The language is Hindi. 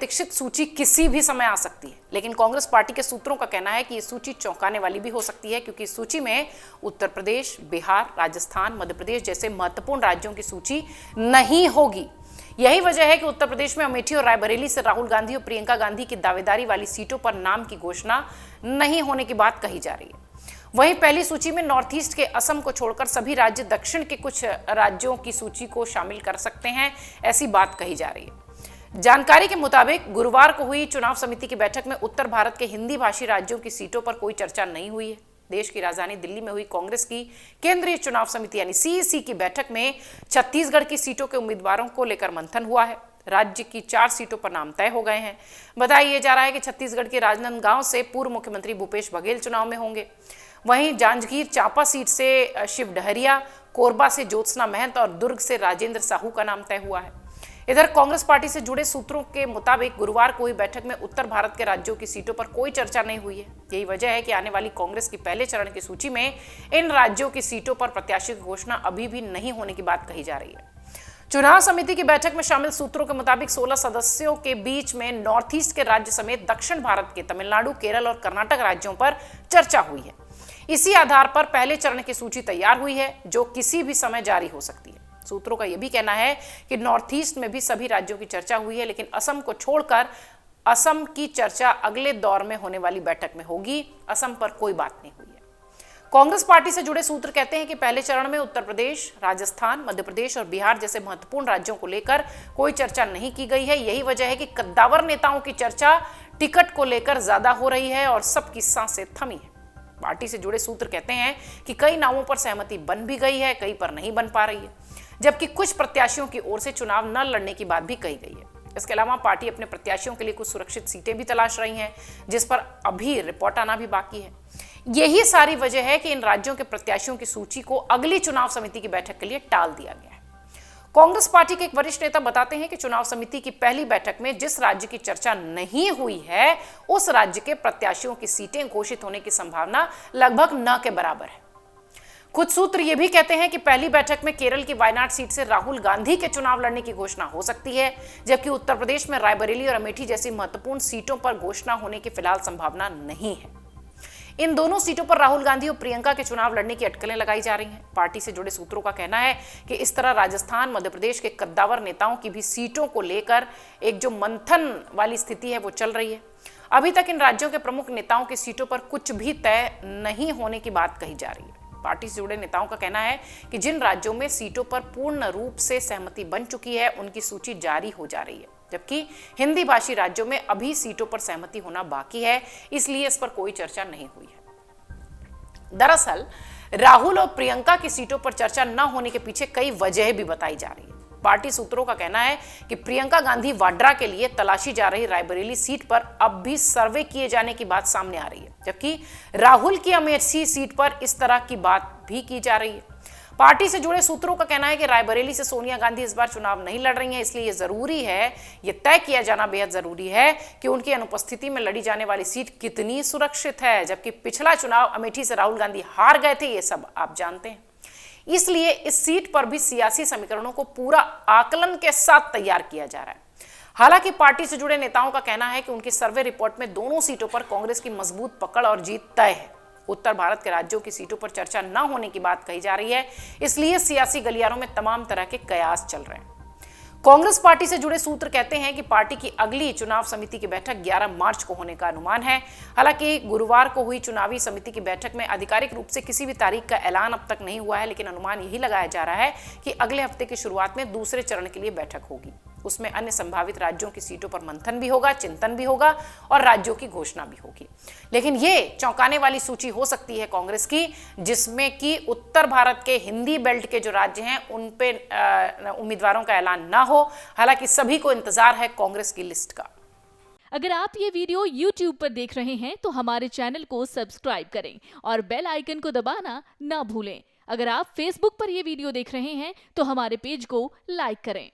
प्रतीक्षित सूची किसी भी समय आ सकती है, लेकिन कांग्रेस पार्टी के सूत्रों का कहना है कि ये सूची चौंकाने वाली भी हो सकती है, क्योंकि इस सूची में उत्तर प्रदेश, बिहार, राजस्थान, मध्य प्रदेश जैसे महत्वपूर्ण राज्यों की सूची नहीं होगी। यही वजह है कि उत्तर प्रदेश में अमेठी और रायबरेली से राहुल गांधी और प्रियंका गांधी की दावेदारी वाली सीटों पर नाम की घोषणा नहीं होने की बात कही जा रही है। वहीं पहली सूची में नॉर्थ ईस्ट के असम को छोड़कर सभी राज्य दक्षिण के कुछ राज्यों की सूची को शामिल कर सकते हैं, ऐसी बात कही जा रही है। जानकारी के मुताबिक गुरुवार को हुई चुनाव समिति की बैठक में उत्तर भारत के हिंदी भाषी राज्यों की सीटों पर कोई चर्चा नहीं हुई है। देश की राजधानी दिल्ली में हुई कांग्रेस की केंद्रीय चुनाव समिति यानी सीईसी की बैठक में छत्तीसगढ़ की सीटों के उम्मीदवारों को लेकर मंथन हुआ है। राज्य की 4 सीटों पर नाम तय हो गए हैं। बताया जा रहा है कि छत्तीसगढ़ के राजनांदगांव से पूर्व मुख्यमंत्री भूपेश बघेल चुनाव में होंगे। वहीं जांजगीर चांपा सीट से शिव डहरिया, कोरबा से ज्योत्सना महंत और दुर्ग से राजेंद्र साहू का नाम तय हुआ है। इधर कांग्रेस पार्टी से जुड़े सूत्रों के मुताबिक गुरुवार को हुई बैठक में उत्तर भारत के राज्यों की सीटों पर कोई चर्चा नहीं हुई है। यही वजह है कि आने वाली कांग्रेस की पहले चरण की सूची में इन राज्यों की सीटों पर प्रत्याशी की घोषणा अभी भी नहीं होने की बात कही जा रही है। चुनाव समिति की बैठक में शामिल सूत्रों के मुताबिक 16 सदस्यों के बीच में नॉर्थ ईस्ट के राज्य समेत दक्षिण भारत के तमिलनाडु, केरल और कर्नाटक राज्यों पर चर्चा हुई है। इसी आधार पर पहले चरण की सूची तैयार हुई है, जो किसी भी समय जारी हो सकती है। सूत्रों का यह भी कहना है कि नॉर्थ ईस्ट में भी सभी राज्यों की चर्चा हुई है, लेकिन असम को छोड़कर असम की चर्चा अगले दौर में होने वाली बैठक में होगी। असम पर कोई बात नहीं हुई है। कांग्रेस पार्टी से जुड़े सूत्र कहते हैं कि पहले चरण में उत्तर प्रदेश, राजस्थान, मध्य प्रदेश और बिहार जैसे महत्वपूर्ण राज्यों को लेकर कोई चर्चा नहीं की गई है। यही वजह है कि कद्दावर नेताओं की चर्चा टिकट को लेकर ज्यादा हो रही है और सबकी सांसें थमी है। पार्टी से जुड़े सूत्र कहते हैं कि कई नामों पर सहमति बन भी गई है, कई पर नहीं बन पा रही है, जबकि कुछ प्रत्याशियों की ओर से चुनाव न लड़ने की बात भी कही गई है। इसके अलावा पार्टी अपने प्रत्याशियों के लिए कुछ सुरक्षित सीटें भी तलाश रही है, जिस पर अभी रिपोर्ट आना भी बाकी है। यही सारी वजह है कि इन राज्यों के प्रत्याशियों की सूची को अगली चुनाव समिति की बैठक के लिए टाल दिया गया है। कांग्रेस पार्टी के एक वरिष्ठ नेता बताते हैं कि चुनाव समिति की पहली बैठक में जिस राज्य की चर्चा नहीं हुई है, उस राज्य के प्रत्याशियों की सीटें घोषित होने की संभावना लगभग न के बराबर है। कुछ सूत्र ये भी कहते हैं कि पहली बैठक में केरल की वायनाड सीट से राहुल गांधी के चुनाव लड़ने की घोषणा हो सकती है, जबकि उत्तर प्रदेश में रायबरेली और अमेठी जैसी महत्वपूर्ण सीटों पर घोषणा होने की फिलहाल संभावना नहीं है। इन दोनों सीटों पर राहुल गांधी और प्रियंका के चुनाव लड़ने की अटकलें लगाई जा रही हैं। पार्टी से जुड़े सूत्रों का कहना है कि इस तरह राजस्थान, मध्य प्रदेश के कद्दावर नेताओं की भी सीटों को लेकर एक जो मंथन वाली स्थिति है वो चल रही है। अभी तक इन राज्यों के प्रमुख नेताओं की सीटों पर कुछ भी तय नहीं होने की बात कही जा रही है। पार्टी से जुड़े नेताओं का कहना है कि जिन राज्यों में सीटों पर पूर्ण रूप से सहमति बन चुकी है, उनकी सूची जारी हो जा रही है, जबकि हिंदी भाषी राज्यों में अभी सीटों पर सहमति होना बाकी है, इसलिए इस पर कोई चर्चा नहीं हुई है। दरअसल राहुल और प्रियंका की सीटों पर चर्चा न होने के पीछे कई वजह भी बताई जा रही है। पार्टी सूत्रों का कहना है कि प्रियंका गांधी वाड्रा के लिए तलाशी जा रही रायबरेली सीट पर अब भी सर्वे किए जाने की बात सामने आ रही है, जबकि राहुल की अमेठी सीट पर इस तरह की बात भी की जा रही है। पार्टी से जुड़े सूत्रों का कहना है कि रायबरेली से सोनिया गांधी इस बार चुनाव नहीं लड़ रही हैं, इसलिए ये जरूरी है, ये तय किया जाना बेहद जरूरी है कि उनकी अनुपस्थिति में लड़ी जाने वाली सीट कितनी सुरक्षित है। जबकि पिछला चुनाव अमेठी से राहुल गांधी हार गए थे, ये सब आप जानते हैं। इसलिए इस सीट पर भी सियासी समीकरणों को पूरा आकलन के साथ तैयार किया जा रहा है। हालांकि पार्टी से जुड़े नेताओं का कहना है कि उनकी सर्वे रिपोर्ट में दोनों सीटों पर कांग्रेस की मजबूत पकड़ और जीत तय है। उत्तर भारत के राज्यों की सीटों पर चर्चा न होने की बात कही जा रही है, इसलिए सियासी गलियारों में तमाम तरह के कयास चल रहे हैं। कांग्रेस पार्टी से जुड़े सूत्र कहते हैं कि पार्टी की अगली चुनाव समिति की बैठक 11 मार्च को होने का अनुमान है। हालांकि गुरुवार को हुई चुनावी समिति की बैठक में आधिकारिक रूप से किसी भी तारीख का ऐलान अब तक नहीं हुआ है, लेकिन अनुमान यही लगाया जा रहा है कि अगले हफ्ते की शुरुआत में दूसरे चरण के लिए बैठक होगी। उसमें अन्य संभावित राज्यों की सीटों पर मंथन भी होगा, चिंतन भी होगा और राज्यों की घोषणा भी होगी। लेकिन ये चौंकाने वाली सूची हो सकती है कांग्रेस की, जिसमें कि उत्तर भारत के हिंदी बेल्ट के जो राज्य हैं उन पे उम्मीदवारों का ऐलान ना हो। हालांकि सभी को इंतजार है कांग्रेस की लिस्ट का। अगर आप ये वीडियो YouTube पर देख रहे हैं तो हमारे चैनल को सब्सक्राइब करें और बेल आइकन को दबाना ना भूलें। अगर आप Facebook पर ये वीडियो देख रहे हैं तो हमारे पेज को लाइक करें।